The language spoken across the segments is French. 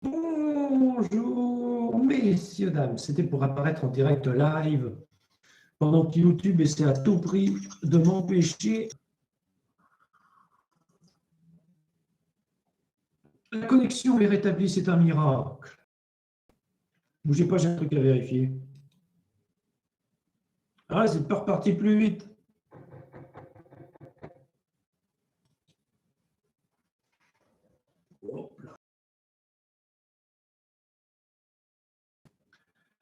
Bonjour, messieurs, dames. C'était pour apparaître en direct live pendant que YouTube essaie à tout prix de m'empêcher. La connexion est rétablie, c'est un miracle. Bougez pas, j'ai un truc à vérifier. Ah, c'est pas reparti plus vite. Hop là.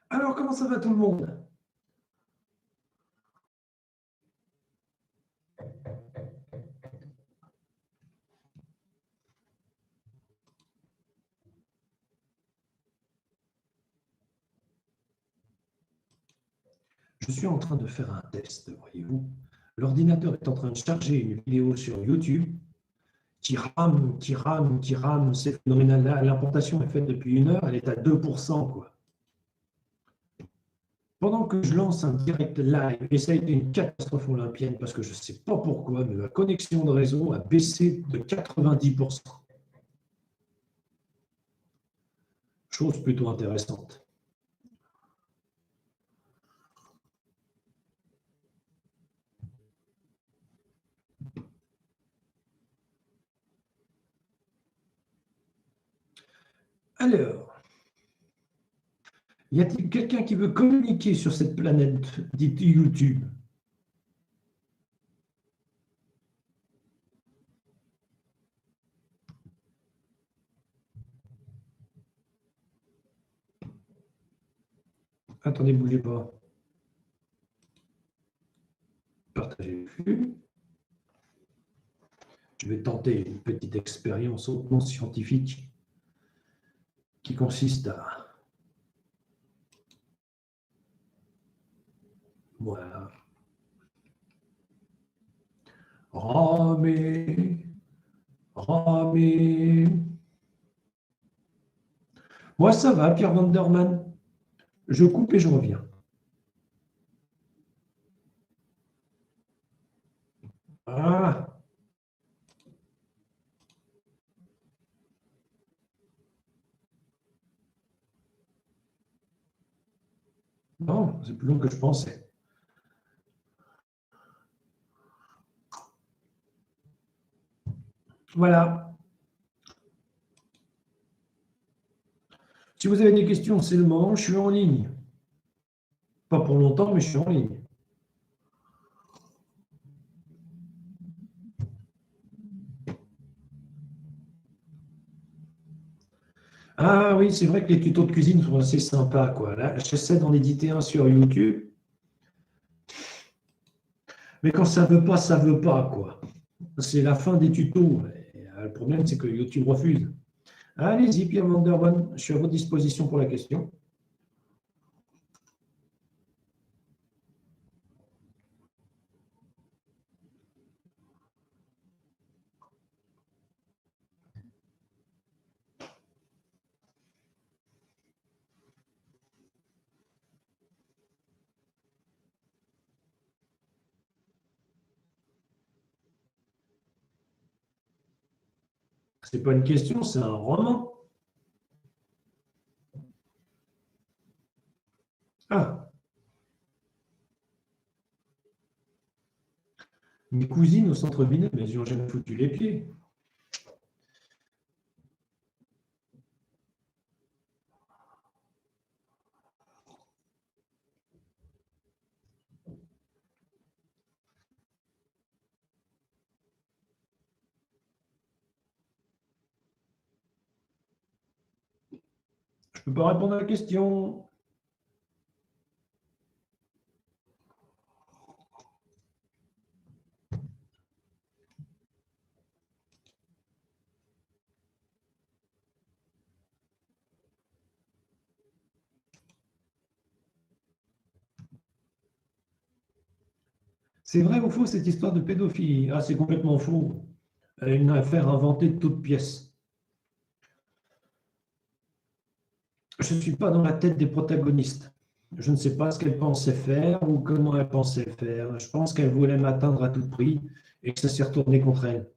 Alors, comment ça va tout le monde? Je suis en train de faire un test, voyez-vous. L'ordinateur est en train de charger une vidéo sur YouTube qui rame, c'est phénoménal. L'importation est faite depuis 1 heure, elle est à 2%, quoi. Pendant que je lance un direct live, et ça a été une catastrophe olympienne parce que je ne sais pas pourquoi, mais ma connexion de réseau a baissé de 90%. Chose plutôt intéressante. Alors, y a-t-il quelqu'un qui veut communiquer sur cette planète dite YouTube? Attendez, bougez pas. Partagez le flux. Je vais tenter une petite expérience hautement scientifique qui consiste à... Voilà. Ramer, ramer. Moi, ça va, Pierre Vanderman. Je coupe et je reviens. Ah. Non, c'est plus long que je pensais. Voilà. Si vous avez des questions, c'est le moment, je suis en ligne. Pas pour longtemps, mais je suis en ligne. Ah oui, c'est vrai que les tutos de cuisine sont assez sympas, quoi. Là, j'essaie d'en éditer un sur YouTube. Mais quand ça veut pas, quoi. C'est la fin des tutos. Et, le problème, c'est que YouTube refuse. Allez-y, Pierre Vanderman, je suis à votre disposition pour la question. Ce n'est pas une question, c'est un roman. Ah. Mes cousines au centre-ville, mais elles n'ont jamais foutu les pieds. Je ne peux pas répondre à la question. C'est vrai ou faux cette histoire de pédophilie? Ah, c'est complètement faux. Une affaire inventée de toutes pièces. Je ne suis pas dans la tête des protagonistes. Je ne sais pas ce qu'elles pensaient faire ou comment elles pensaient faire. Je pense qu'elles voulaient m'atteindre à tout prix et que ça s'est retourné contre elles.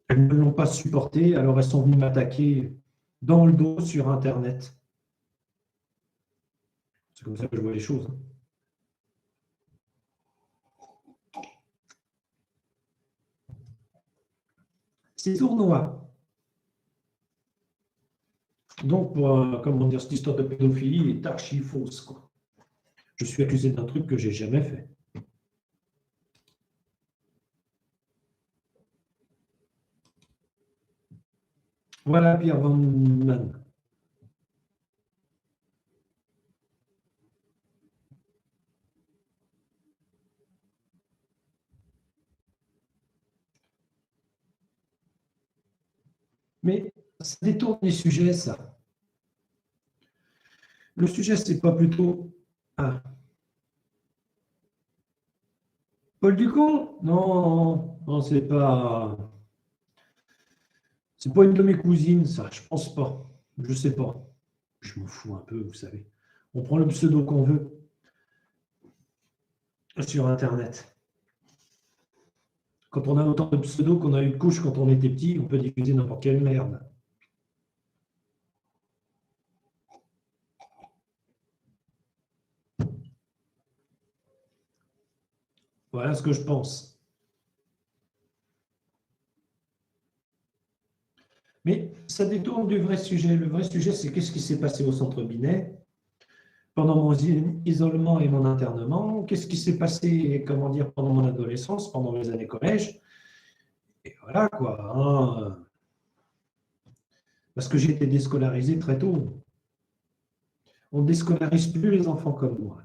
Elles ne l'ont pas supporté, alors elles sont venues m'attaquer dans le dos sur Internet. C'est comme ça que je vois les choses. Ces tournois. Donc, comment dire, cette histoire de pédophilie est archi fausse, quoi. Je suis accusé d'un truc que j'ai jamais fait. Voilà Pierre Van Man. Mais ça détourne les sujets, ça. Le sujet, c'est pas plutôt. Ah. Paul Ducon? Non, non, c'est pas. C'est pas une de mes cousines, ça. Je pense pas. Je sais pas. Je m'en fous un peu, vous savez. On prend le pseudo qu'on veut sur Internet. Quand on a autant de pseudos qu'on a eu de couches quand on était petit, on peut diffuser n'importe quelle merde. Voilà ce que je pense. Mais ça détourne du vrai sujet. Le vrai sujet, c'est qu'est-ce qui s'est passé au centre Binet pendant mon isolement et mon internement, qu'est-ce qui s'est passé, comment dire, pendant mon adolescence, pendant mes années collège. Et voilà quoi. Hein. Parce que j'ai été déscolarisé très tôt. On ne déscolarise plus les enfants comme moi.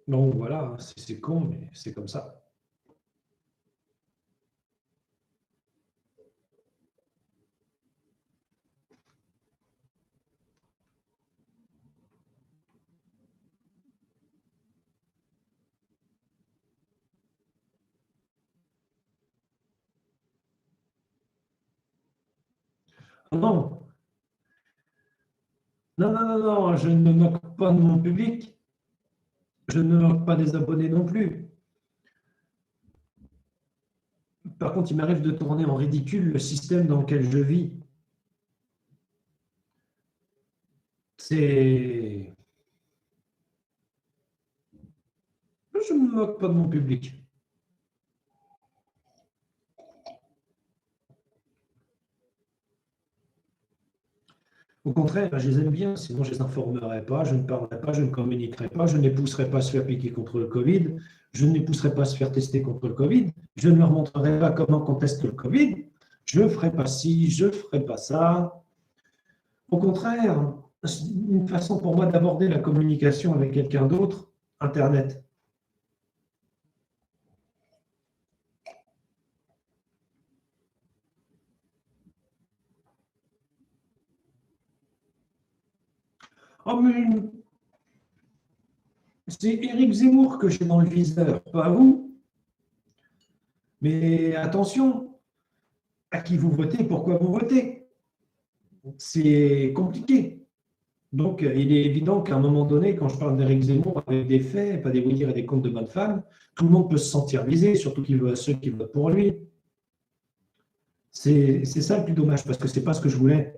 Donc voilà, c'est con, mais c'est comme ça. Non, non, non, non, non, je ne me moque pas de mon public. Je ne me moque pas des abonnés non plus. Par contre, il m'arrive de tourner en ridicule le système dans lequel je vis. C'est. Je ne me moque pas de mon public. Au contraire, je les aime bien, sinon je ne les informerai pas, je ne parlerai pas, je ne communiquerai pas, je ne les pousserai pas à se faire piquer contre le Covid, je ne les pousserai pas à se faire tester contre le Covid, je ne leur montrerai pas comment on teste le Covid, je ne ferai pas ci, je ne ferai pas ça. Au contraire, c'est une façon pour moi d'aborder la communication avec quelqu'un d'autre, Internet. Oh, mais c'est Éric Zemmour que j'ai dans le viseur, pas vous. Mais attention, à qui vous votez, pourquoi vous votez. C'est compliqué. Donc, il est évident qu'à un moment donné, quand je parle d'Éric Zemmour avec des faits, pas des oui dire et des comptes de bonne femme, tout le monde peut se sentir visé, surtout ceux qui votent pour lui. C'est ça le plus dommage, parce que ce n'est pas ce que je voulais.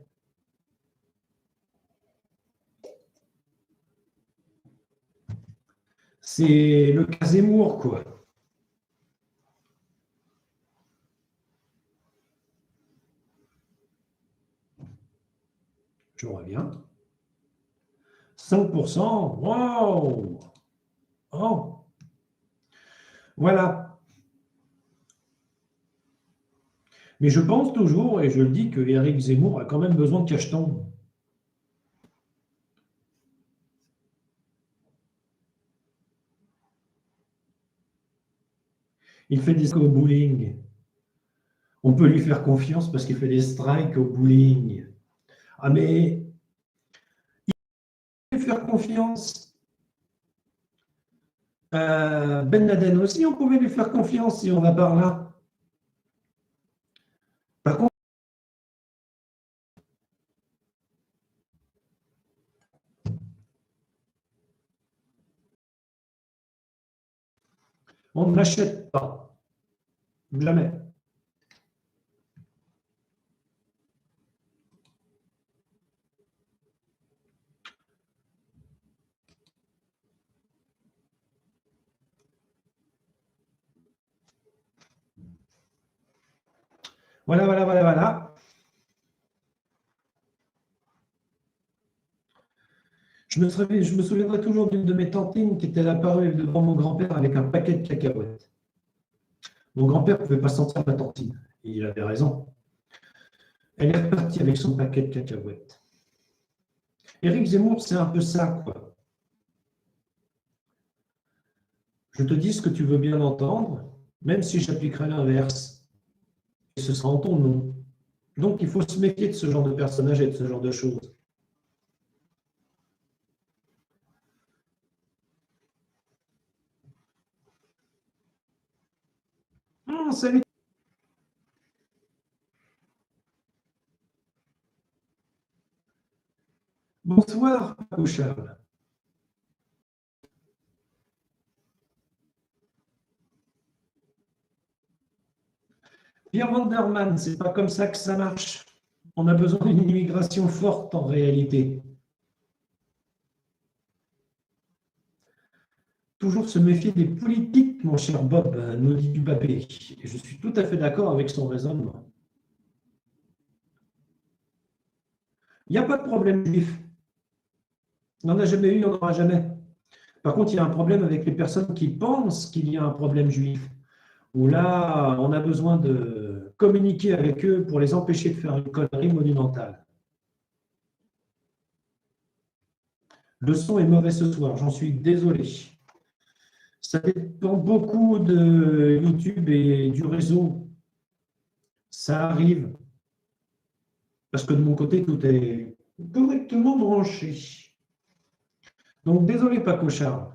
C'est le cas Zemmour, quoi. Je reviens. 5%, wow! Oh. Voilà. Mais je pense toujours, et je le dis, que Éric Zemmour a quand même besoin de cacheton. Il fait des au bowling. On peut lui faire confiance parce qu'il fait des strikes au bowling. Ah, mais il peut faire confiance. Ben Laden aussi, on pouvait lui faire confiance si on va par là. Par contre, On n'achète pas. Jamais. Voilà, voilà, voilà, voilà. Je me souviendrai toujours d'une de mes tantines qui était apparue devant mon grand-père avec un paquet de cacahuètes. Mon grand-père ne pouvait pas sentir ma tantine. Et il avait raison. Elle est repartie avec son paquet de cacahuètes. Éric Zemmour, c'est un peu ça, quoi. Je te dis ce que tu veux bien entendre, même si j'appliquerai l'inverse. Et ce sera en ton nom. Donc, il faut se méfier de ce genre de personnages et de ce genre de choses. Salut. Bonsoir, Paco Charles. Pierre Vanderman, c'est pas comme ça que ça marche. On a besoin d'une immigration forte en réalité. Toujours se méfier des politiques, mon cher Bob, nous dit Dubapé. Et je suis tout à fait d'accord avec son raisonnement. Il n'y a pas de problème juif. Il n'en a jamais eu, il n'y en aura jamais. Par contre, il y a un problème avec les personnes qui pensent qu'il y a un problème juif, où là, on a besoin de communiquer avec eux pour les empêcher de faire une connerie monumentale. Le son est mauvais ce soir, j'en suis désolé. Ça dépend beaucoup de YouTube et du réseau. Ça arrive. Parce que de mon côté, tout est correctement branché. Donc, désolé, Paco Charles.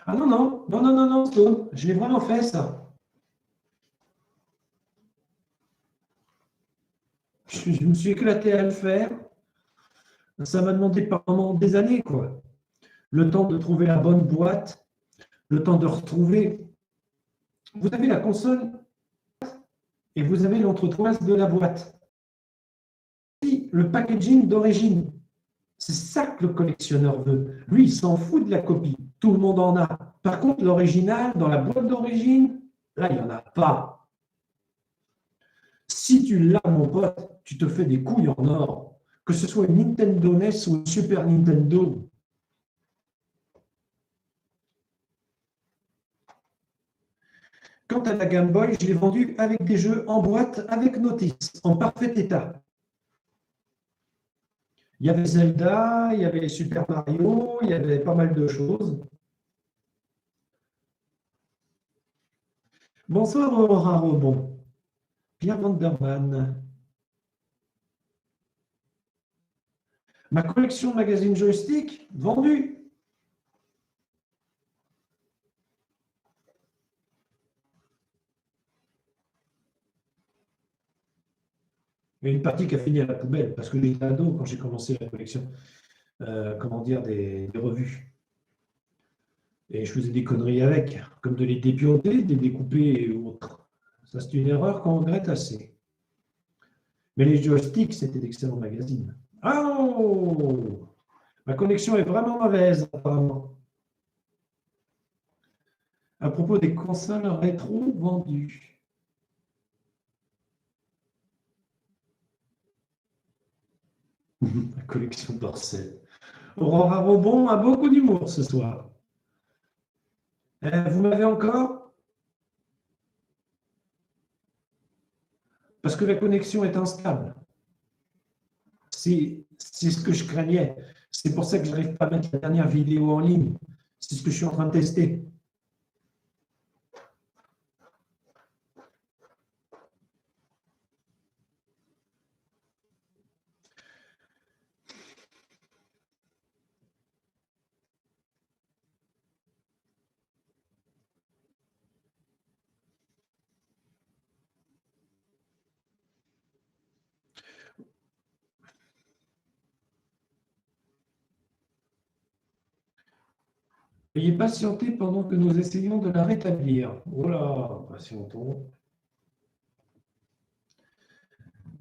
Ah non, non, non, non, non, non, Stone, je l'ai vraiment fait, ça. Je me suis éclaté à le faire. Ça m'a demandé pendant des années, quoi. Le temps de trouver la bonne boîte, le temps de retrouver. Vous avez la console et vous avez l'entretoise de la boîte. Le packaging d'origine. C'est ça que le collectionneur veut. Lui, il s'en fout de la copie. Tout le monde en a. Par contre, l'original, dans la boîte d'origine, là, il n'y en a pas. Si tu l'as, mon pote, tu te fais des couilles en or. Que ce soit une Nintendo NES ou une Super Nintendo. Quant à la Game Boy, je l'ai vendue avec des jeux en boîte, avec notice, en parfait état. Il y avait Zelda, il y avait Super Mario, il y avait pas mal de choses. Bonsoir Aurora Rebond. Pierre Vanderman. Ma collection de magazines joystick, vendue. Il y a une partie qui a fini à la poubelle, parce que j'étais ado quand j'ai commencé la collection, comment dire, des revues. Et je faisais des conneries avec, comme de les dépioter, de les découper et autres. Ça, c'est une erreur qu'on regrette assez. Mais les joysticks, c'était d'excellents magazines. Oh! Ma connexion est vraiment mauvaise, apparemment. À propos des consoles rétro vendues. La collection d'Orcel. Aurora Robon a beaucoup d'humour ce soir. Vous m'avez encore? Parce que la connexion est instable. C'est ce que je craignais. C'est pour ça que je n'arrive pas à mettre la dernière vidéo en ligne. C'est ce que je suis en train de tester. Veuillez patienter pendant que nous essayons de la rétablir. Voilà, patientons.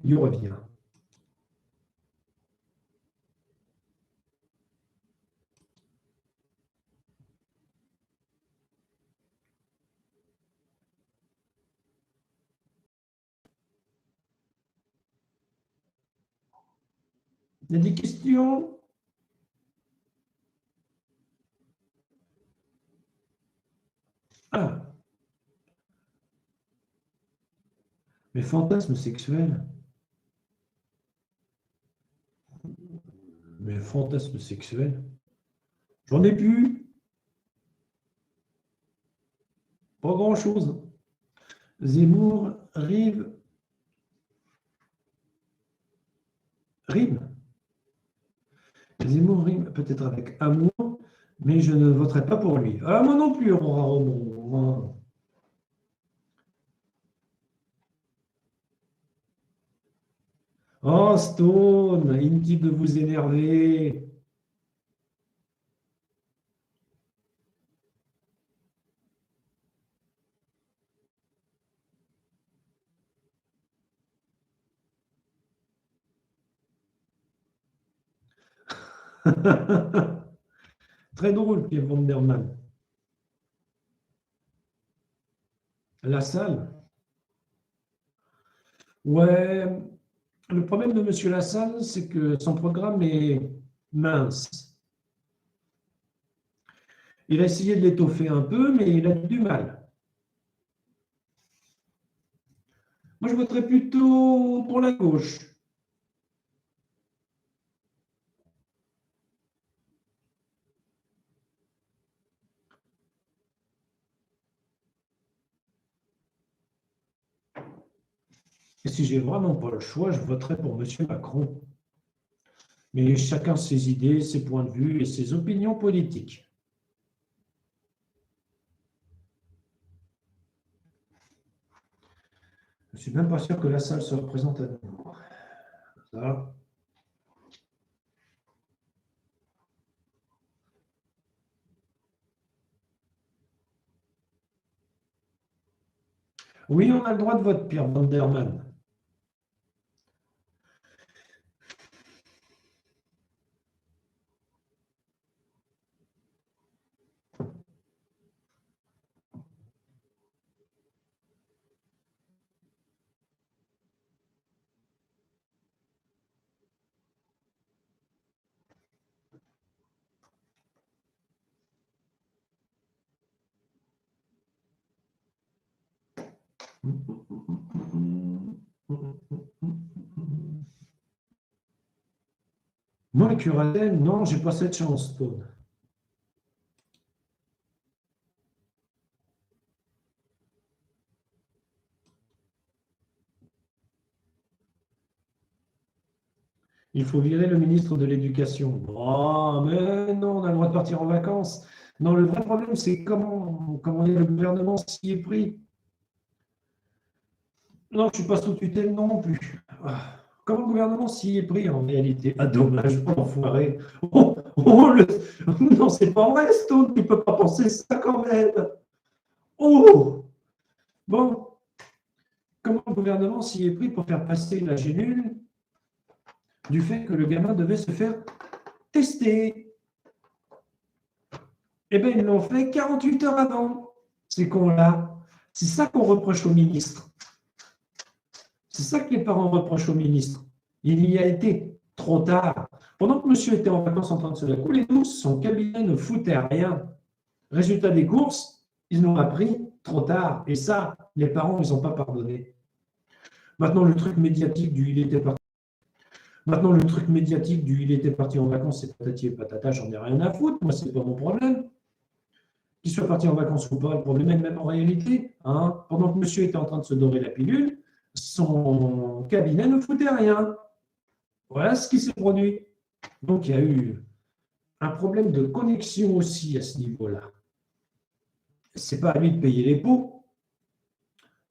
Il revient. Il y a des questions? Ah, mes fantasmes sexuels. Mes fantasmes sexuels. J'en ai plus. Pas grand-chose. Zemmour, rime. Zemmour rime peut-être avec amour, mais je ne voterai pas pour lui. Ah, moi non plus, Aurora Romo. Moi. Oh, Stone, inutile de vous énerver. Très drôle, Pierre Vanderman. La salle. Ouais, le problème de Monsieur Lassalle, c'est que son programme est mince. Il a essayé de l'étoffer un peu, mais il a du mal. Moi, je voterais plutôt pour la gauche. Et si j'ai vraiment pas le choix, je voterais pour Monsieur Macron. Mais chacun ses idées, ses points de vue et ses opinions politiques. Je ne suis même pas sûr que la salle se représente à nous. Ça. Oui, on a le droit de vote, Pierre Vanderman. Moi, Curadel, non, j'ai pas cette chance, Stone. Il faut virer le ministre de l'Éducation. Oh, mais non, on a le droit de partir en vacances. Non, le vrai problème, c'est comment le gouvernement s'y est pris. Non, je ne suis pas sous tutelle non plus. Ah, comment le gouvernement s'y est pris en réalité? Ah, dommage, enfoiré. Non, c'est pas vrai, Stone, tu ne peux pas penser ça quand même. Oh, bon, comment le gouvernement s'y est pris pour faire passer la gélule du fait que le gamin devait se faire tester? Eh bien, ils l'ont fait 48 heures avant, ces cons-là. C'est ça qu'on reproche au ministre. C'est ça que les parents reprochent au ministre. Il y a été trop tard. Pendant que monsieur était en vacances en train de se la couler douce, son cabinet ne foutait rien. Résultat des courses, ils l'ont appris trop tard. Et ça, les parents, ils n'ont pas pardonné. Maintenant, le truc médiatique du il était parti. Maintenant, le truc médiatique du il était parti en vacances, c'est patati et patata, j'en ai rien à foutre. Moi, c'est pas mon problème. Qu'il soit parti en vacances ou pas, le problème est même en réalité. Hein, pendant que monsieur était en train de se dorer la pilule, son cabinet ne foutait rien. Voilà ce qui s'est produit. Donc, il y a eu un problème de connexion aussi à ce niveau-là. Ce n'est pas à lui de payer les pots,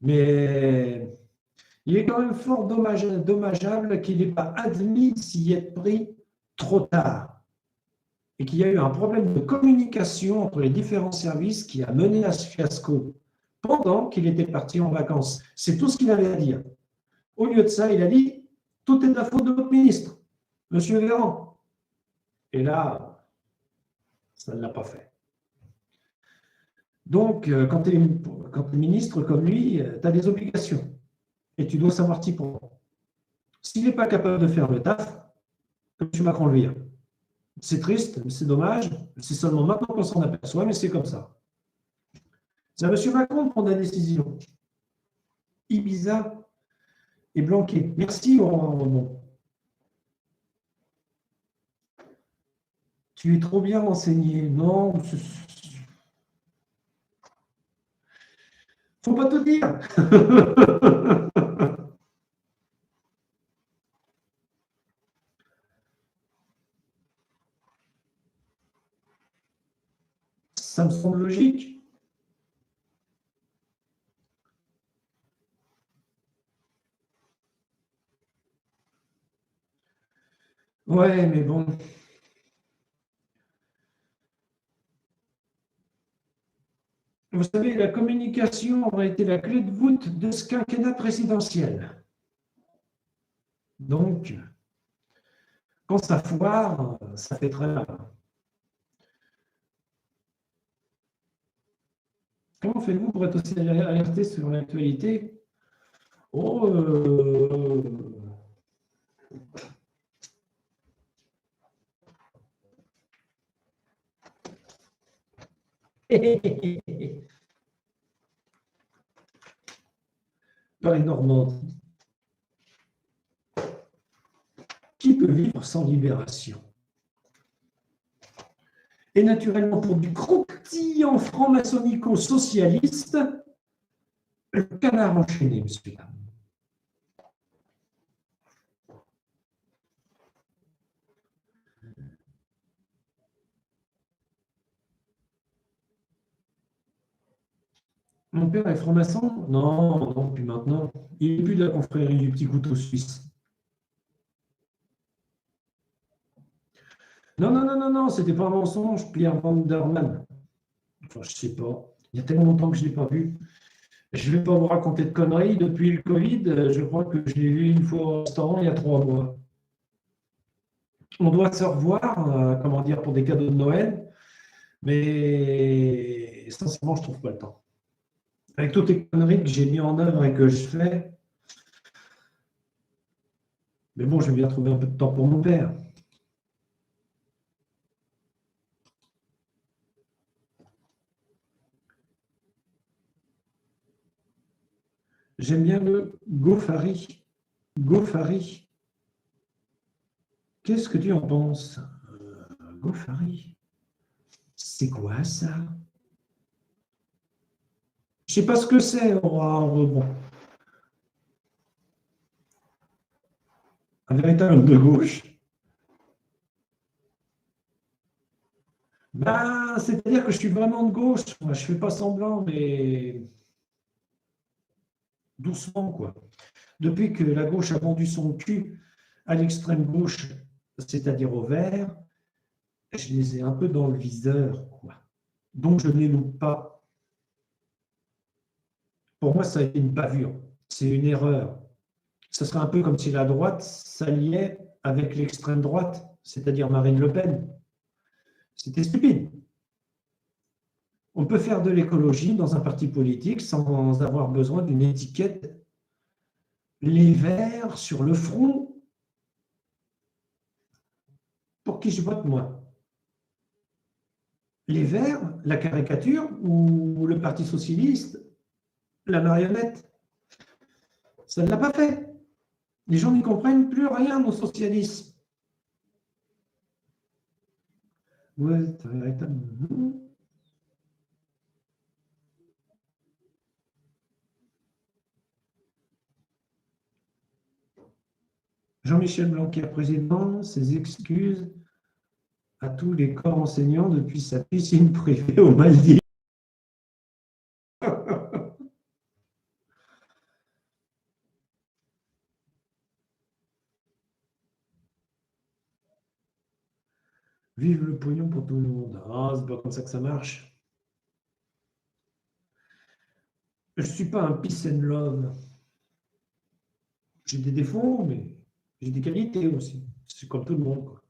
mais il est quand même fort dommageable qu'il n'ait pas admis de s'y être pris trop tard. et qu'il y a eu un problème de communication entre les différents services qui a mené à ce fiasco pendant qu'il était parti en vacances. C'est tout ce qu'il avait à dire. Au lieu de ça, il a dit « Tout est de la faute de votre ministre, Monsieur Véran ». Et là, ça ne l'a pas fait. Donc, quand tu es ministre comme lui, tu as des obligations et tu dois savoir t'y prendre. S'il n'est pas capable de faire le taf, comme tu Macron le vire. C'est triste, c'est dommage, c'est seulement maintenant qu'on s'en aperçoit, mais c'est comme ça. C'est à M. Macron de prendre la décision. Ibiza et Blanquet. Merci, Laurent. Tu es trop bien renseigné. Non, faut pas te dire. Ça me semble logique. Ouais, mais bon. Vous savez, la communication aurait été la clé de voûte de ce quinquennat présidentiel. Donc, quand ça foire, ça fait très mal. Comment faites-vous pour être aussi alerté sur l'actualité? Oh, Paris-Normandie. Qui peut vivre sans libération? Et naturellement, pour du croustillant franc-maçonnico-socialiste, le canard enchaîné, monsieur. Mon père est franc-maçon? Non, non, plus maintenant. Il n'est plus de la confrérie du petit couteau suisse. Non, non, non, non, non, c'était pas un mensonge, Pierre Van der Mann. Enfin, je sais pas. Il y a tellement longtemps que je ne l'ai pas vu. Je ne vais pas vous raconter de conneries. Depuis le Covid, je crois que je l'ai vu une fois au restaurant il y a 3 mois. On doit se revoir, comment dire, pour des cadeaux de Noël, mais sincèrement, je ne trouve pas le temps. Avec toutes les conneries que j'ai mis en œuvre et que je fais, mais bon, je vais bien trouver un peu de temps pour mon père. J'aime bien le Gofari. Gofari. Qu'est-ce que tu en penses? Gofari. C'est quoi ça? Je sais pas ce que c'est. Bon. Un véritable homme de gauche. Ben, c'est-à-dire que je suis vraiment de gauche. Moi, je ne fais pas semblant, mais doucement, quoi. Depuis que la gauche a vendu son cul à l'extrême gauche, c'est-à-dire au vert, je les ai un peu dans le viseur, quoi. Donc, je ne les loupe pas. Pour moi, ça a été une bavure. C'est une erreur. Ce serait un peu comme si la droite s'alliait avec l'extrême droite, c'est-à-dire Marine Le Pen. C'était stupide. On peut faire de l'écologie dans un parti politique sans avoir besoin d'une étiquette. Les verts sur le front, pour qui je vote moi? Les verts, la caricature ou le Parti socialiste, la marionnette? Ça ne l'a pas fait. Les gens n'y comprennent plus rien au socialisme. Ouais, c'est véritable. Jean-Michel Blanquer, président, ses excuses à tous les corps enseignants depuis sa piscine privée aux Maldives. Vive le pognon pour tout le monde. Ah, c'est pas comme ça que ça marche. Je ne suis pas un peace and love. J'ai des défauts, mais j'ai des qualités aussi. C'est comme tout le monde, quoi.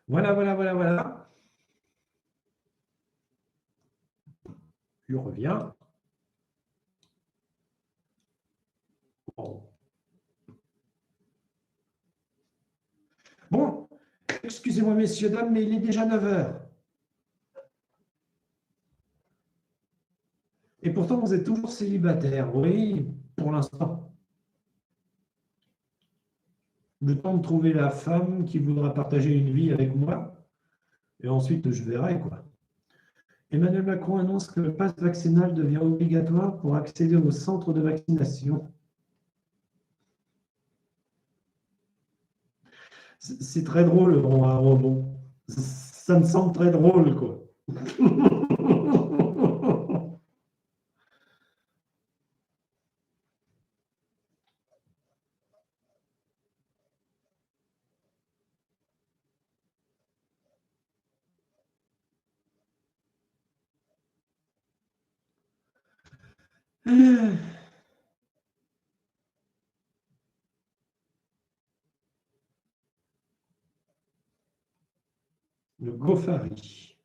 Voilà, voilà, voilà, voilà. Je reviens. Bon. Bon, excusez-moi, messieurs, dames, mais il est déjà 9 heures. Et pourtant, vous êtes toujours célibataire. Oui, pour l'instant. Le temps de trouver la femme qui voudra partager une vie avec moi. Et ensuite, je verrai, quoi. Emmanuel Macron annonce que le pass vaccinal devient obligatoire pour accéder au centre de vaccination. C'est très drôle, un rebond. Ça me semble très drôle, quoi. Le Gofari.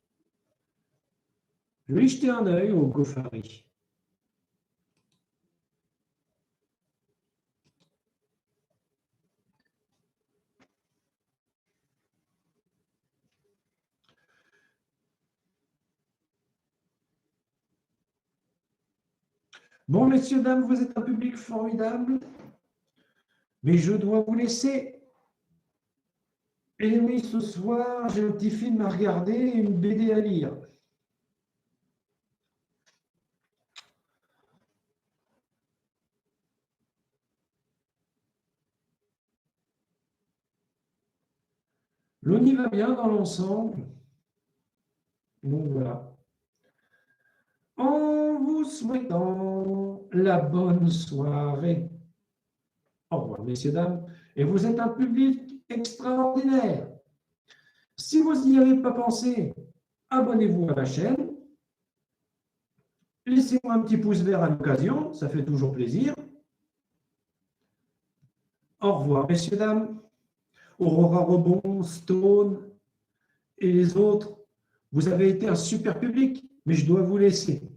Je vais y jeter un œil au Gofari. Bon, messieurs, dames, vous êtes un public formidable, mais je dois vous laisser. Et oui, ce soir, j'ai un petit film à regarder et une BD à lire. L'on y va bien dans l'ensemble. Donc voilà. En vous souhaitant la bonne soirée. Au revoir, messieurs, dames. Et vous êtes un public extraordinaire. Si vous n'y avez pas pensé, abonnez-vous à la chaîne. Laissez-moi un petit pouce vert à l'occasion, ça fait toujours plaisir. Au revoir, messieurs, dames. Aurora Rebond, Stone et les autres, vous avez été un super public, mais je dois vous laisser.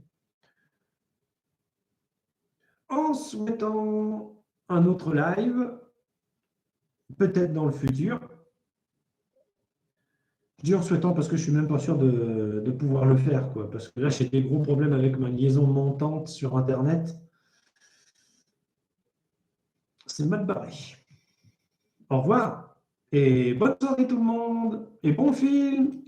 En souhaitant un autre live, peut-être dans le futur. Je dis en souhaitant parce que je ne suis même pas sûr de pouvoir le faire, quoi, parce que là, j'ai des gros problèmes avec ma liaison montante sur Internet. C'est mal barré. Au revoir et bonne soirée tout le monde et bon film.